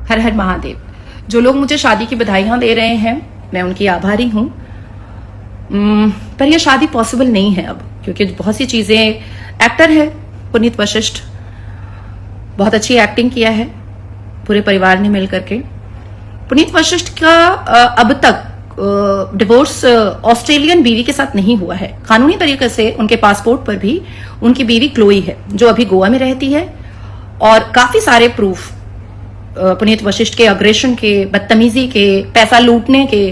हर हर महादेव। जो लोग मुझे शादी की बधाइयां दे रहे हैं, मैं उनकी आभारी हूं। पर यह शादी पॉसिबल नहीं है अब, क्योंकि बहुत सी चीजें, एक्टर है पुनीत वशिष्ठ, बहुत अच्छी एक्टिंग किया है पूरे परिवार ने मिलकर के। पुनीत वशिष्ठ का अब तक डिवोर्स ऑस्ट्रेलियन बीवी के साथ नहीं हुआ है। कानूनी तरीके से उनके पासपोर्ट पर भी उनकी बीवी क्लोई है, जो अभी गोवा में रहती है। और काफी सारे प्रूफ पुनीत वशिष्ठ के अग्रेशन के, बदतमीजी के, पैसा लूटने के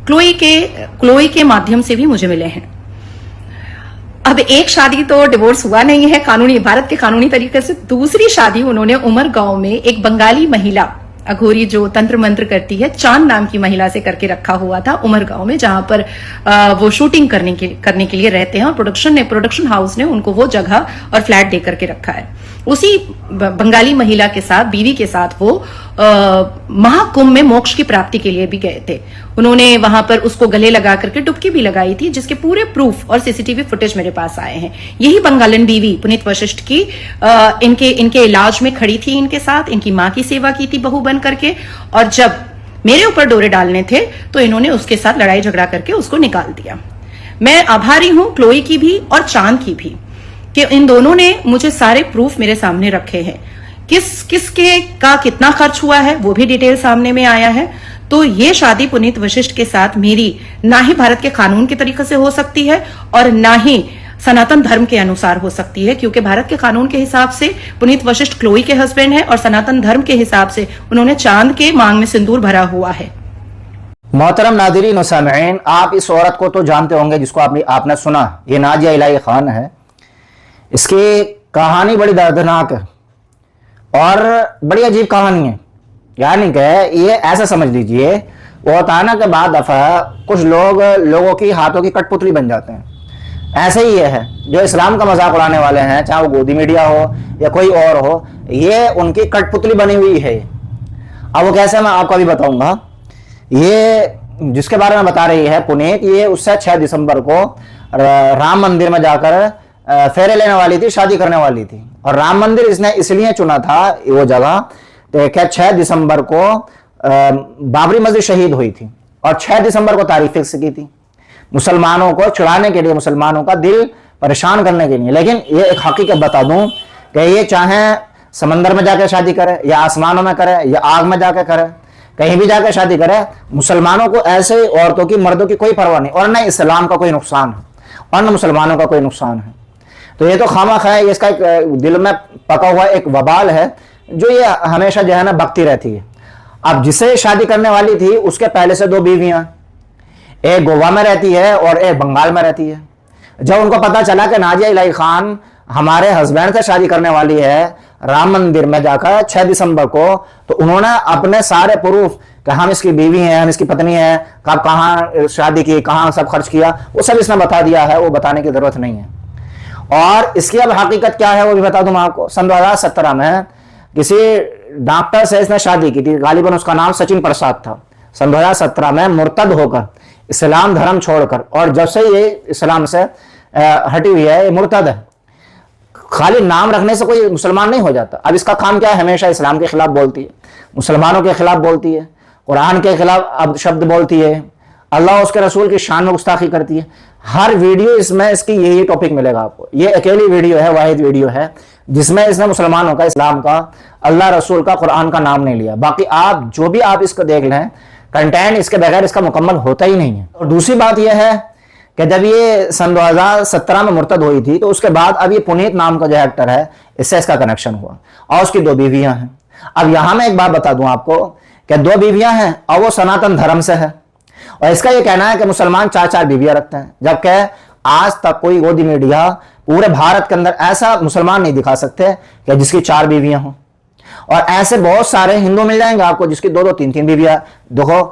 क्लोई के माध्यम से भी मुझे मिले हैं। अब एक शादी तो डिवोर्स हुआ नहीं है कानूनी, भारत के कानूनी तरीके से। दूसरी शादी उन्होंने उमरगांव में एक बंगाली महिला, अघोरी जो तंत्र मंत्र करती है, चांद नाम की महिला से करके रखा हुआ था उमरगांव में, जहां पर वो शूटिंग करने के लिए रहते हैं। और प्रोडक्शन हाउस ने उनको वो जगह और फ्लैट दे करके रखा है। उसी बंगाली महिला के साथ, बीवी के साथ वो महाकुंभ में मोक्ष की प्राप्ति के लिए भी गए थे। उन्होंने वहां पर उसको गले लगा करके डुबकी भी लगाई थी, जिसके पूरे प्रूफ और सीसीटीवी फुटेज मेरे पास आए हैं। यही बंगालन बीवी पुनीत वशिष्ठ की इनके इलाज में खड़ी थी इनके साथ, इनकी मां की सेवा की थी बहू बन करके। और जब मेरे ऊपर डोरे डालने थे तो इन्होंने उसके साथ लड़ाई झगड़ा करके उसको निकाल दिया। मैं आभारी हूं क्लोई की भी और चांद की भी, कि इन दोनों ने मुझे सारे प्रूफ मेरे सामने रखे हैं। किसके का कितना खर्च हुआ है वो भी डिटेल सामने में आया है। तो ये शादी पुनीत वशिष्ठ के साथ मेरी ना ही भारत के कानून के तरीके से हो सकती है और ना ही सनातन धर्म के अनुसार हो सकती है, क्योंकि भारत के कानून के हिसाब से पुनीत वशिष्ठ क्लोई के हस्बैंड है और सनातन धर्म के हिसाब से उन्होंने चांद के मांग में सिंदूर भरा हुआ है। मोहतरम नाज़रीन व सामिईन, आप इस औरत को तो जानते होंगे जिसको आपने सुना, ये नाजिया इलाही खान है। इसकी कहानी बड़ी दर्दनाक है और बड़ी अजीब कहानी है। यानी कि ये ऐसा समझ लीजिए, वो होता है ना कि बाद दफा कुछ लोगों की हाथों की कठपुतली बन जाते हैं। ऐसे ही ये है, जो इस्लाम का मजाक उड़ाने वाले हैं, चाहे वो गोदी मीडिया हो या कोई और हो, ये उनकी कठपुतली बनी हुई है। अब वो कैसे, मैं आपको अभी बताऊंगा। ये जिसके बारे में बता रही है पुनीत, ये उससे 6 दिसंबर को राम मंदिर में जाकर फेरे लेने वाली थी, शादी करने वाली थी। और राम मंदिर इसने इसलिए चुना था वो जगह, तो क्या 6 दिसंबर को बाबरी मस्जिद शहीद हुई थी और 6 दिसंबर को तारीख फिक्स की थी, मुसलमानों को चिढ़ाने के लिए, मुसलमानों का दिल परेशान करने के लिए। लेकिन ये एक हकीकत बता दूं कि ये चाहे समंदर में जाकर शादी करे या आसमानों में करे या आग में जाकर करे, कहीं भी जाकर शादी करे, मुसलमानों को ऐसे औरतों की, मर्दों की कोई परवाह नहीं। और न इस्लाम का कोई नुकसान है और न मुसलमानों का कोई नुकसान है। तो ये तो खामखा है, इसका एक दिल में पका हुआ एक वबाल है जो ये हमेशा जो है ना बकती रहती है। अब जिसे शादी करने वाली थी उसके पहले से 2 बीवियां, एक गोवा में रहती है और एक बंगाल में रहती है। जब उनको पता चला कि नाजिया इलाही खान हमारे हस्बैंड से शादी करने वाली है राम मंदिर में जाकर 6 दिसंबर को, तो उन्होंने अपने सारे प्रूफ कि हम इसकी बीवी हैं, हम इसकी पत्नी हैं, कब कहाँ शादी की, कहाँ सब खर्च किया, वो सब इसने बता दिया है। वो बताने की जरूरत नहीं है। और इसकी अब हकीकत क्या है वो भी बता दूं मैं आपको। सन 2017 में किसी डॉक्टर से इसने शादी की थी, गालिबन उसका नाम सचिन प्रसाद था। सन 2017 में मुर्तद होकर, इस्लाम धर्म छोड़कर, और जब से ये इस्लाम से हटी हुई है, ये मुर्तद है। खाली नाम रखने से कोई मुसलमान नहीं हो जाता। अब इसका काम क्या है, हमेशा इस्लाम के खिलाफ बोलती है, मुसलमानों के खिलाफ बोलती है, कुरान के खिलाफ अब शब्द बोलती है, अल्लाह उसके रसूल की शान में गुस्ताखी करती है। हर वीडियो इसमें इसकी यही टॉपिक मिलेगा आपको। ये अकेली वीडियो है, वाहिद वीडियो है जिसमें इसने मुसलमानों का, इस्लाम का, अल्लाह रसूल का, कुरान का नाम नहीं लिया। बाकी आप जो भी आप इसको देख लें, कंटेंट इसके बगैर इसका मुकम्मल होता ही नहीं है। और दूसरी बात यह है कि जब ये सन 2017 में मुर्तद हुई थी, तो उसके बाद अब ये पुनीत नाम का जो एक्टर है, इससे इसका कनेक्शन हुआ और उसकी 2 बीवियां हैं। अब यहां मैं एक बात बता दूं आपको कि 2 बीवियां हैं और वो सनातन धर्म से है। और इसका ये कहना है कि मुसलमान 4-4 बीवियां रखते हैं, जबकि आज तक कोई गोदी मीडिया पूरे भारत के अंदर ऐसा मुसलमान नहीं दिखा सकते कि जिसकी 4 बीवियां हों। और ऐसे बहुत सारे हिंदू मिल जाएंगे आपको जिसकी 2-2, 3-3 बीवियां। देखो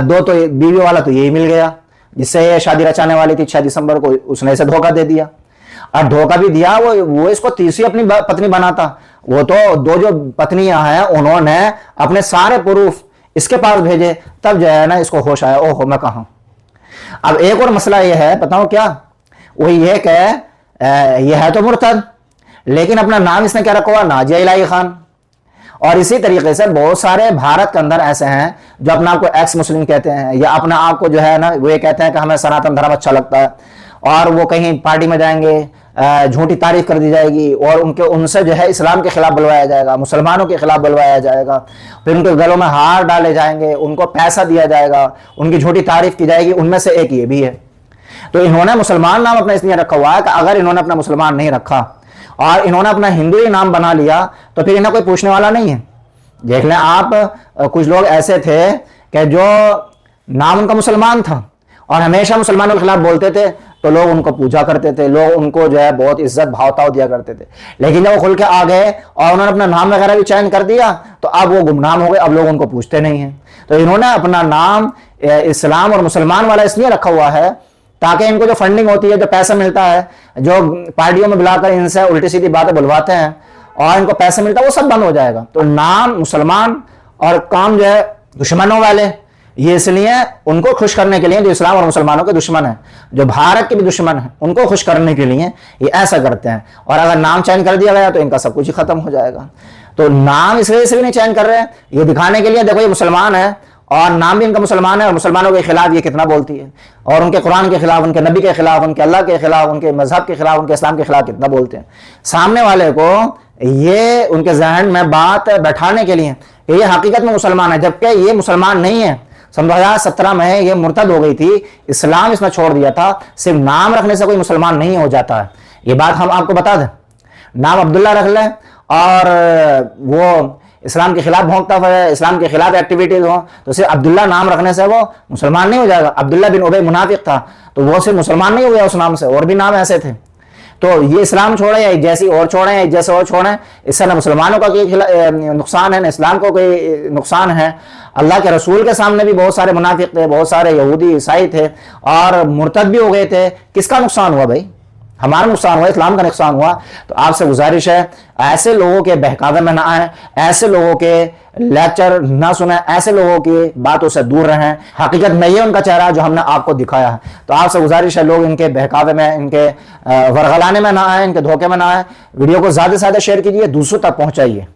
2 तो बीवी वाला तो यही मिल गया जिससे ये शादी रचाने वाली थी 6 दिसंबर को, उसने इसे धोखा दे दिया। और धोखा भी दिया, वो इसको तीसरी अपनी पत्नी बनाता। वो तो 2 जो पत्नियां हैं उन्होंने अपने सारे प्रूफ इसके पास भेजे, तब जो है ना इसको होश आया, ओहो मैं कहां। अब एक और मसला यह है, बताओ क्या, वही ये कि यह है तो मुर्तद, लेकिन अपना नाम इसने क्या रखा हुआ, नाजिया इलाही खान। और इसी तरीके से बहुत सारे भारत के अंदर ऐसे हैं जो अपने आप को एक्स मुस्लिम कहते हैं, या अपने आप को जो है ना वो ये कहते हैं कि हमें सनातन धर्म अच्छा लगता है, और वो कहीं पार्टी में जाएंगे, झूठी तारीफ कर दी जाएगी और उनसे जो है इस्लाम के खिलाफ बुलवाया जाएगा, मुसलमानों के खिलाफ बुलवाया जाएगा, फिर उनके गलों में हार डाले जाएंगे, उनको पैसा दिया जाएगा, उनकी झूठी तारीफ की जाएगी। उनमें से एक ये भी है। तो इन्होंने मुसलमान नाम अपना इसलिए रखा हुआ है कि अगर इन्होंने अपना मुसलमान नहीं रखा और इन्होंने अपना हिंदू ही नाम बना लिया तो फिर इन्हें कोई पूछने वाला नहीं है। देख लें आप, कुछ लोग ऐसे थे कि जो नाम उनका मुसलमान था और हमेशा मुसलमानों के खिलाफ बोलते थे, तो लोग उनको पूजा करते थे, लोग उनको जो है बहुत इज्जत भावताव दिया करते थे। लेकिन जब वो खुल के आ गए और उन्होंने अपना नाम वगैरह भी चेंज कर दिया तो अब वो गुमनाम हो गए, अब लोग उनको पूछते नहीं हैं। तो इन्होंने अपना नाम इस्लाम और मुसलमान वाला इसलिए रखा हुआ है ताकि इनको जो फंडिंग होती है, जो पैसा मिलता है, जो पार्टियों में बुलाकर इनसे उल्टी सीधी बातें बुलवाते हैं और इनको पैसा मिलता है, वो सब बंद हो जाएगा। तो नाम मुसलमान और काम जो है दुश्मनों वाले, ये इसलिए उनको खुश करने के लिए जो इस्लाम और मुसलमानों के दुश्मन है, जो भारत के भी दुश्मन है, उनको खुश करने के लिए ये ऐसा करते हैं। और अगर नाम चेंज कर दिया गया तो इनका सब कुछ ही खत्म हो जाएगा। तो नाम इस वजह से भी नहीं चेंज कर रहे, ये दिखाने के लिए देखो ये मुसलमान है और नाम भी इनका मुसलमान है और मुसलमानों के खिलाफ ये कितना बोलती है, और उनके कुरान के खिलाफ, उनके नबी के खिलाफ, उनके अल्लाह के खिलाफ, उनके मजहब के खिलाफ, उनके इस्लाम के खिलाफ कितना बोलते हैं। सामने वाले को ये उनके जहन में बात बैठाने के लिए कि ये हकीकत में मुसलमान है, जबकि ये मुसलमान नहीं है। सन 2017 में ये मुर्तद हो गई थी, इस्लाम इसमें छोड़ दिया था। सिर्फ नाम रखने से कोई मुसलमान नहीं हो जाता है, ये बात हम आपको बता दें। नाम अब्दुल्ला रख लें और वो इस्लाम के खिलाफ भौंकता है, इस्लाम के खिलाफ एक्टिविटीज हो, तो सिर्फ अब्दुल्ला नाम रखने से वो मुसलमान नहीं हो जाएगा। अब्दुल्ला बिन उबई मुनाफिक था तो वो सिर्फ मुसलमान नहीं हो गया उस नाम से, और भी नाम ऐसे थे। तो ये इस्लाम छोड़े या जैसी और छोड़े या जैसे और छोड़े, इससे न मुसलमानों का कोई नुकसान है, न इस्लाम को कोई नुकसान है। अल्लाह के रसूल के सामने भी बहुत सारे मुनाफिक थे, बहुत सारे यहूदी ईसाई थे और मुर्तद भी हो गए थे। किसका नुकसान हुआ भाई? हमारा नुकसान हुआ, इस्लाम का नुकसान हुआ। तो आपसे गुजारिश है, ऐसे लोगों के बहकावे में ना आए, ऐसे लोगों के लेक्चर ना सुने, ऐसे लोगों की बातों से दूर रहें। हकीकत नहीं है उनका चेहरा जो हमने आपको दिखाया है। तो आपसे गुजारिश है, लोग इनके बहकावे में, इनके वरगलाने में ना आए, इनके धोखे में ना आए। वीडियो को ज़्यादा से ज़्यादा शेयर कीजिए, दूसरों तक पहुँचाइए।